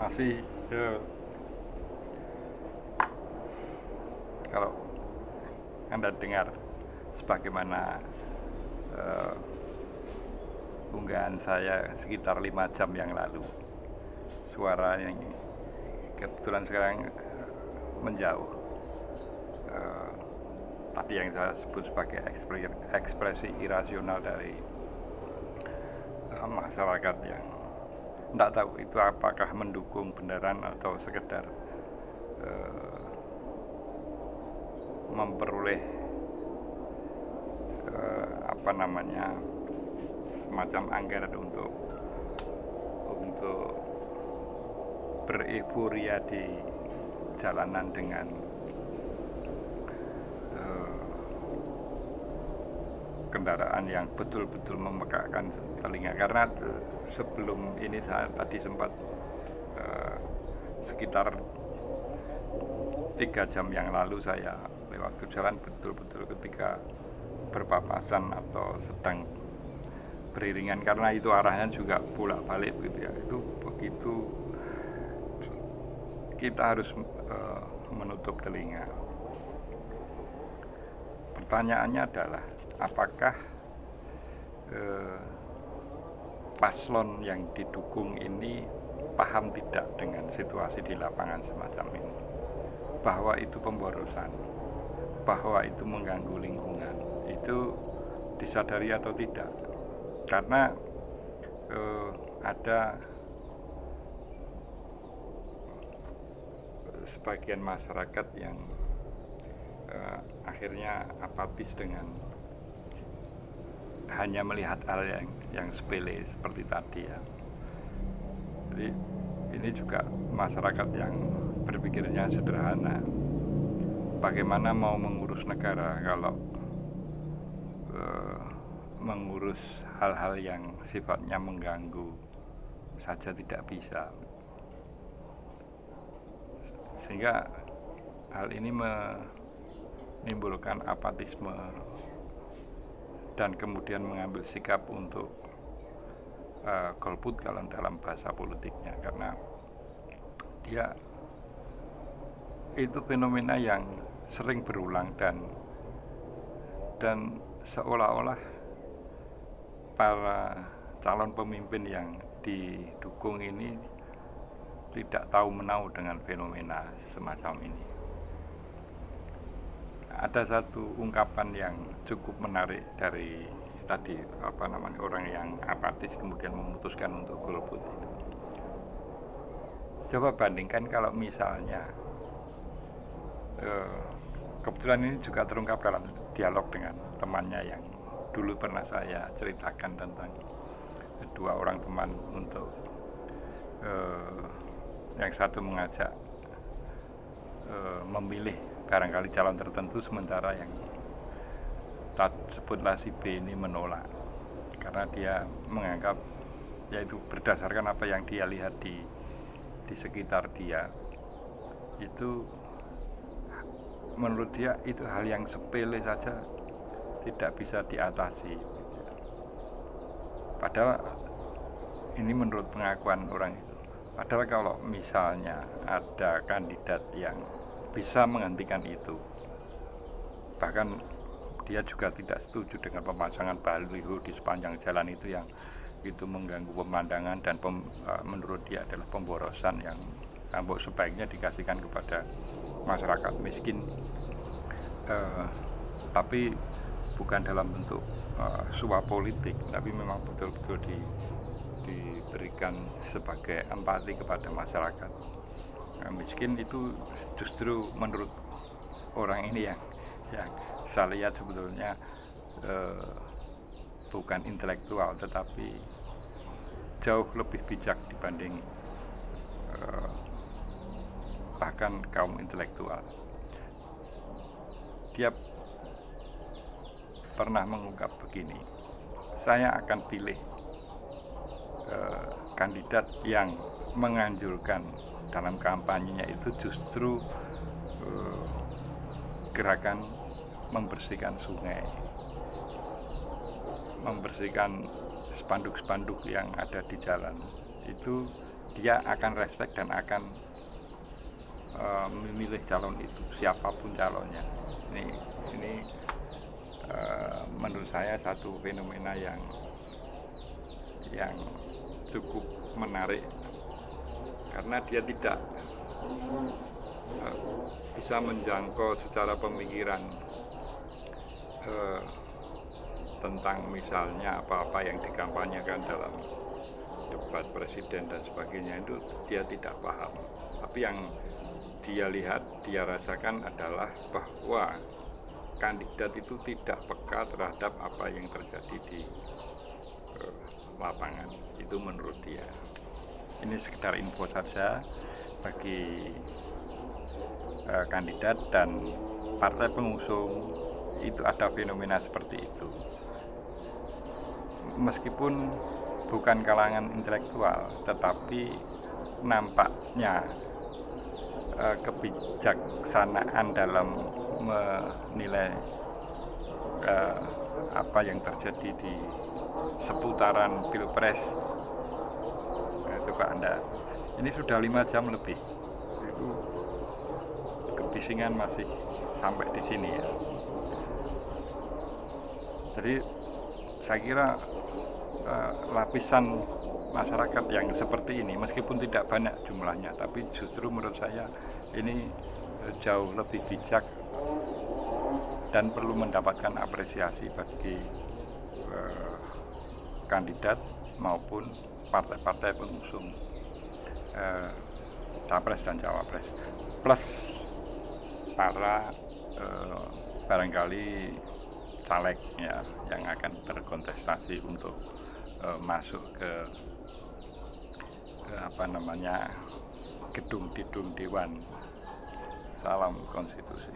masih kalau Anda dengar sebagaimana unggahan saya sekitar 5 jam yang lalu, suara yang kebetulan sekarang menjauh, tadi yang saya sebut sebagai ekspresi irasional dari masyarakat yang tidak tahu itu apakah mendukung beneran atau sekedar memperoleh semacam anggaran untuk bereuphoria di jalanan dengan kendaraan yang betul-betul memekakkan telinga. Karena sebelum ini saya tadi sempat sekitar 3 jam yang lalu saya lewat ke jalan, betul-betul ketika berpapasan atau sedang beriringan, karena itu arahnya juga bolak-balik begitu ya. Itu begitu kita harus menutup telinga. Pertanyaannya adalah apakah paslon yang didukung ini paham tidak dengan situasi di lapangan semacam ini, bahwa itu pemborosan, bahwa itu mengganggu lingkungan, itu disadari atau tidak. Karena ada sebagian masyarakat yang akhirnya apatis dengan hanya melihat hal yang sepele seperti tadi ya. Jadi ini juga masyarakat yang berpikirnya sederhana. Bagaimana mau mengurus negara kalau mengurus hal-hal yang sifatnya mengganggu saja tidak bisa. Sehingga hal ini menimbulkan apatisme dan kemudian mengambil sikap untuk golput kalau dalam bahasa politiknya, karena dia itu fenomena yang sering berulang dan seolah-olah para calon pemimpin yang didukung ini tidak tahu menau dengan fenomena semacam ini. Ada satu ungkapan yang cukup menarik dari tadi orang yang apatis kemudian memutuskan untuk golput itu. Coba bandingkan kalau misalnya kebetulan ini juga terungkap dalam dialog dengan temannya yang dulu pernah saya ceritakan tentang 2 orang teman untuk yang satu mengajak memilih barangkali calon tertentu, sementara yang sebutlah si B ini menolak karena dia menganggap yaitu berdasarkan apa yang dia lihat di sekitar dia, itu menurut dia itu hal yang sepele saja, tidak bisa diatasi. Padahal ini menurut pengakuan orang itu. Padahal kalau misalnya ada kandidat yang bisa menghentikan itu, bahkan dia juga tidak setuju dengan pemasangan baliho di sepanjang jalan itu yang itu mengganggu pemandangan dan menurut dia adalah pemborosan yang sebaiknya dikasihkan kepada masyarakat miskin, tapi bukan dalam bentuk suap politik, tapi memang betul-betul diberikan sebagai empati kepada masyarakat miskin. Itu justru menurut orang ini yang saya lihat sebetulnya bukan intelektual tetapi jauh lebih bijak dibanding bahkan kaum intelektual. Dia pernah mengungkap begini, saya akan pilih kandidat yang menganjurkan dalam kampanyenya itu justru gerakan membersihkan sungai, membersihkan spanduk-spanduk yang ada di jalan. Itu dia akan respect dan akan memilih calon itu, siapapun calonnya. Ini menurut saya satu fenomena yang cukup menarik, karena dia tidak bisa menjangkau secara pemikiran tentang misalnya apa-apa yang dikampanyekan dalam debat presiden dan sebagainya, itu dia tidak paham. Tapi yang dia lihat, dia rasakan adalah bahwa kandidat itu tidak peka terhadap apa yang terjadi di lapangan. Itu menurut dia. Ini sekedar info saja bagi kandidat dan partai pengusung. Itu ada fenomena seperti itu. Meskipun bukan kalangan intelektual, tetapi nampaknya kebijaksanaan dalam menilai apa yang terjadi di seputaran Pilpres. Coba Anda, ini sudah 5 jam lebih, itu kebisingan masih sampai di sini ya. Jadi saya kira lapisan masyarakat yang seperti ini, meskipun tidak banyak jumlahnya, tapi justru menurut saya ini jauh lebih bijak dan perlu mendapatkan apresiasi bagi kandidat maupun partai-partai pengusung capres dan cawapres, plus para barangkali caleg ya yang akan berkontestasi untuk masuk ke gedung-gedung dewan. Salam konstitusi.